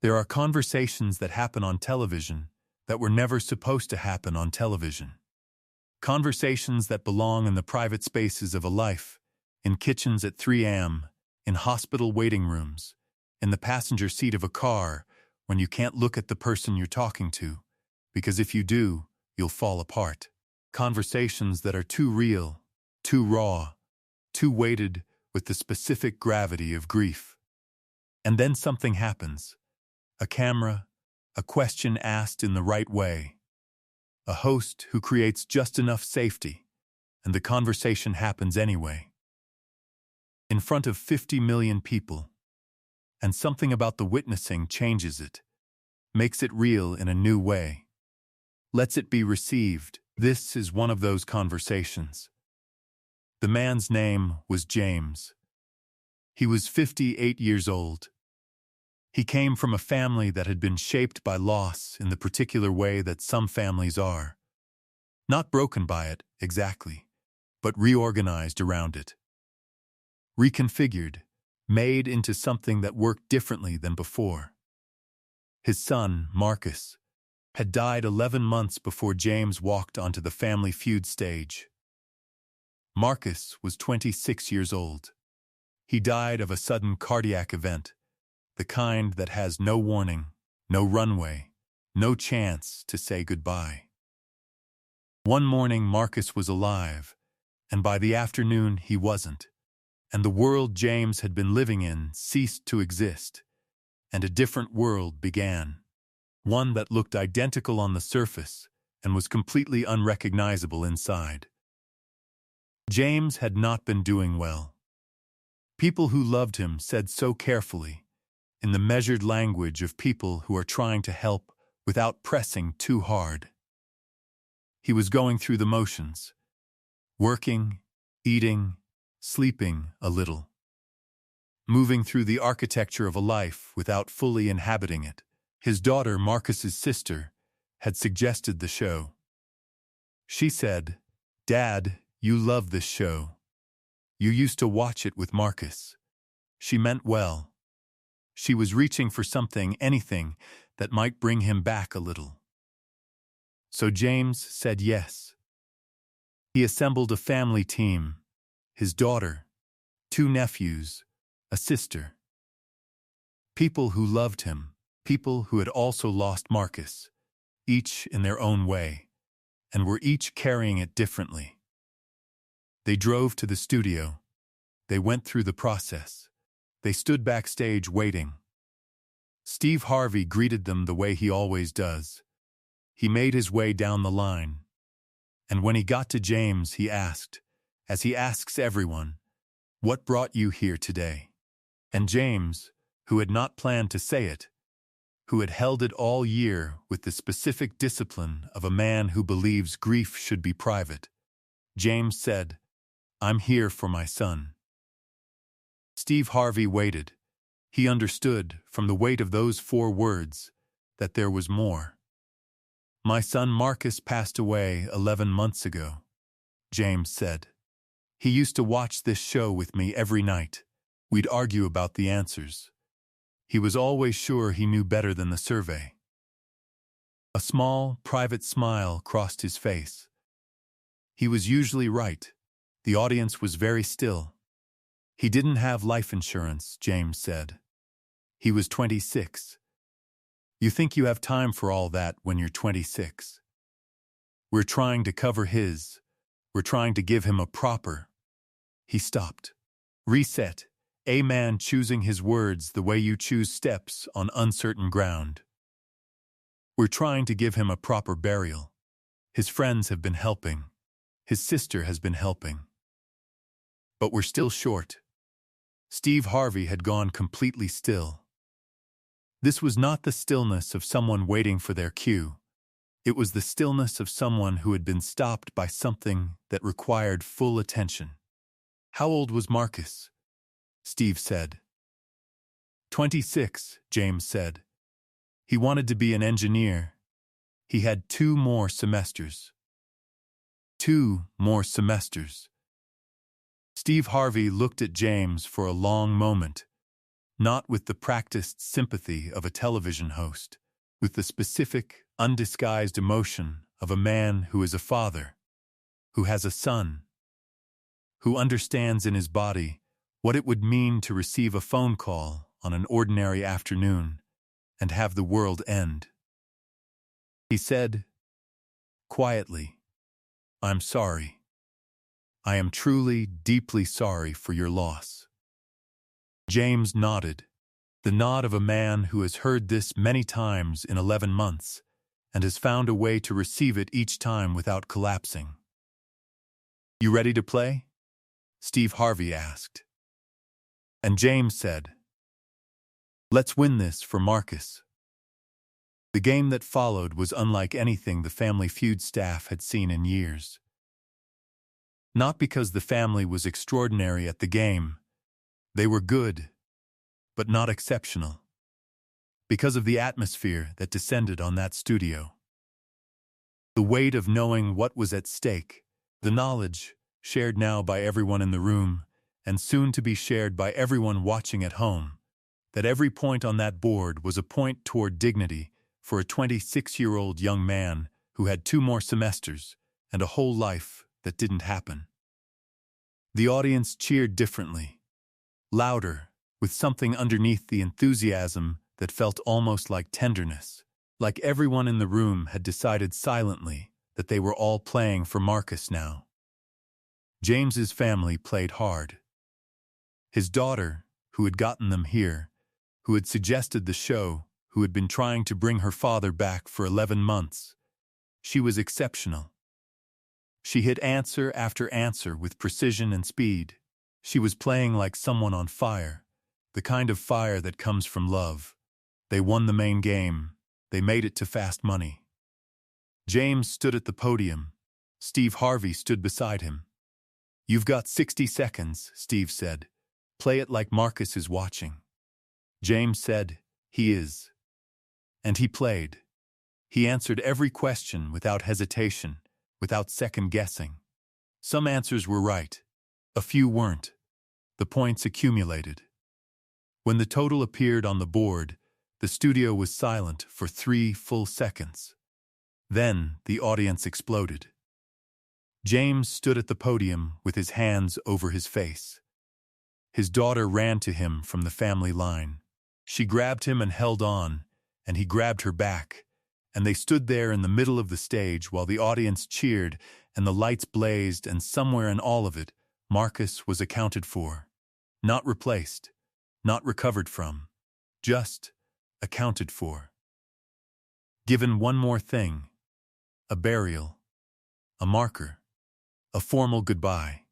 There are conversations that happen on television that were never supposed to happen on television. Conversations that belong in the private spaces of a life, in kitchens at 3 a.m., in hospital waiting rooms, in the passenger seat of a car when you can't look at the person you're talking to, because if you do, you'll fall apart. Conversations that are too real, too raw, too weighted with the specific gravity of grief. And then something happens. A camera, a question asked in the right way, a host who creates just enough safety, and the conversation happens anyway. In front of 50 million people. And something about the witnessing changes it, makes it real in a new way. Lets it be received. This is one of those conversations. The man's name was James. He was 58 years old. He came from a family that had been shaped by loss in the particular way that some families are. Not broken by it, exactly, but reorganized around it. Reconfigured, made into something that worked differently than before. His son, Marcus, had died 11 months before James walked onto the Family Feud stage. Marcus was 26 years old. He died of a sudden cardiac event, the kind that has no warning, no runway, no chance to say goodbye. One morning Marcus was alive, and by the afternoon he wasn't, and the world James had been living in ceased to exist, and a different world began, one that looked identical on the surface and was completely unrecognizable inside. James had not been doing well. People who loved him said so carefully, in the measured language of people who are trying to help without pressing too hard. He was going through the motions, working, eating, sleeping a little, moving through the architecture of a life without fully inhabiting it. His daughter, Marcus's sister, had suggested the show. She said, "Dad, you love this show. You used to watch it with Marcus." She meant well. She was reaching for something, anything, that might bring him back a little. So James said yes. He assembled a family team, his daughter, 2 nephews, a sister. People who loved him, people who had also lost Marcus, each in their own way, and were each carrying it differently. They drove to the studio. They went through the process. They stood backstage waiting. Steve Harvey greeted them the way he always does. He made his way down the line. And when he got to James, he asked, as he asks everyone, "What brought you here today?" And James, who had not planned to say it, who had held it all year with the specific discipline of a man who believes grief should be private, James said, "I'm here for my son." Steve Harvey waited. He understood, from the weight of those 4 words, that there was more. "My son Marcus passed away 11 months ago," James said. "He used to watch this show with me every night. We'd argue about the answers. He was always sure he knew better than the survey." A small, private smile crossed his face. He was usually right. The audience was very still. He didn't have life insurance, James said. He was 26. You think you have time for all that when you're 26. We're trying to cover his. We're trying to give him a proper. He stopped. Reset. A man choosing his words the way you choose steps on uncertain ground. We're trying to give him a proper burial. His friends have been helping. His sister has been helping. But we're still short. Steve Harvey had gone completely still. This was not the stillness of someone waiting for their cue. It was the stillness of someone who had been stopped by something that required full attention. How old was Marcus? Steve said. 26, James said. He wanted to be an engineer. He had 2 more semesters. 2 more semesters. Steve Harvey looked at James for a long moment. not with the practiced sympathy of a television host, with the specific, undisguised emotion of a man who is a father, who has a son, who understands in his body what it would mean to receive a phone call on an ordinary afternoon and have the world end. He said, quietly, "I'm sorry. I am truly, deeply sorry for your loss." James nodded, the nod of a man who has heard this many times in 11 months and has found a way to receive it each time without collapsing. "You ready to play?" Steve Harvey asked. And James said, "Let's win this for Marcus." The game that followed was unlike anything the Family Feud staff had seen in years. Not because the family was extraordinary at the game. They were good, but not exceptional. Because of the atmosphere that descended on that studio. The weight of knowing what was at stake, the knowledge, shared now by everyone in the room, and soon to be shared by everyone watching at home, that every point on that board was a point toward dignity for a 26-year-old young man who had 2 more semesters and a whole life that didn't happen. The audience cheered differently, louder, with something underneath the enthusiasm that felt almost like tenderness, like everyone in the room had decided silently that they were all playing for Marcus now. James's family played hard. His daughter, who had gotten them here, who had suggested the show, who had been trying to bring her father back for 11 months, she was exceptional. She hit answer after answer with precision and speed. She was playing like someone on fire, the kind of fire that comes from love. They won the main game. They made it to fast money. James stood at the podium. Steve Harvey stood beside him. "You've got 60 seconds, Steve said. Play it like Marcus is watching." James said, "He is." And he played. He answered every question without hesitation, without second-guessing. Some answers were right. A few weren't. The points accumulated. When the total appeared on the board, the studio was silent for 3 full seconds. Then the audience exploded. James stood at the podium with his hands over his face. His daughter ran to him from the family line. She grabbed him and held on, and he grabbed her back, and they stood there in the middle of the stage while the audience cheered and the lights blazed, and somewhere in all of it, Marcus was accounted for. Not replaced, not recovered from, just accounted for. Given one more thing, a burial, a marker, a formal goodbye.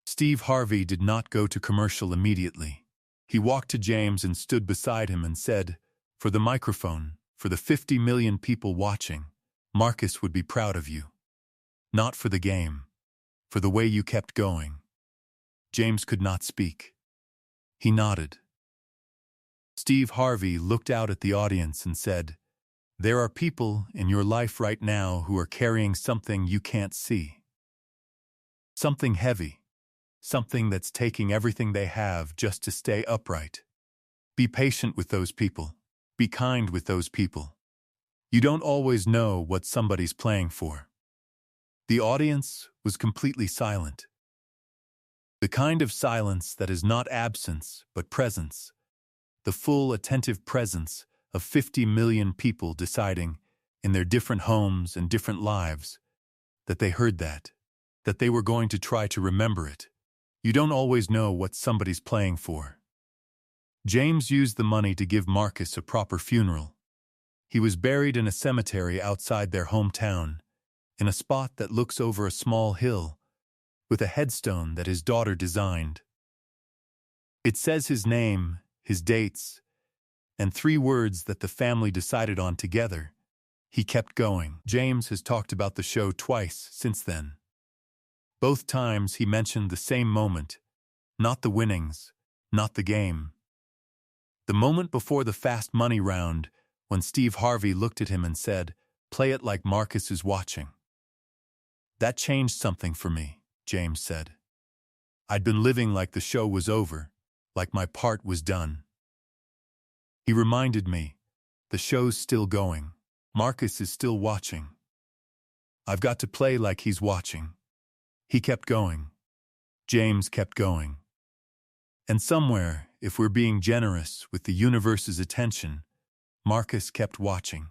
Steve Harvey did not go to commercial immediately. He walked to James and stood beside him and said, "For the microphone, for the 50 million people watching, Marcus would be proud of you. Not for the game, for the way you kept going." James could not speak. He nodded. Steve Harvey looked out at the audience and said, "There are people in your life right now who are carrying something you can't see. Something heavy, something that's taking everything they have just to stay upright. Be patient with those people. Be kind with those people. You don't always know what somebody's playing for." The audience was completely silent. The kind of silence that is not absence but presence. The full, attentive presence of 50 million people deciding, in their different homes and different lives, that they heard that they were going to try to remember it. You don't always know what somebody's playing for. James used the money to give Marcus a proper funeral. He was buried in a cemetery outside their hometown, in a spot that looks over a small hill, with a headstone that his daughter designed. It says his name, his dates, and 3 words that the family decided on together. He kept going. James has talked about the show twice since then. Both times he mentioned the same moment, not the winnings, not the game. The moment before the fast money round, when Steve Harvey looked at him and said, "Play it like Marcus is watching." "That changed something for me," James said. "I'd been living like the show was over, like my part was done. He reminded me, the show's still going. Marcus is still watching. I've got to play like he's watching. He kept going. James kept going. And somewhere, if we're being generous with the universe's attention, Marcus kept watching.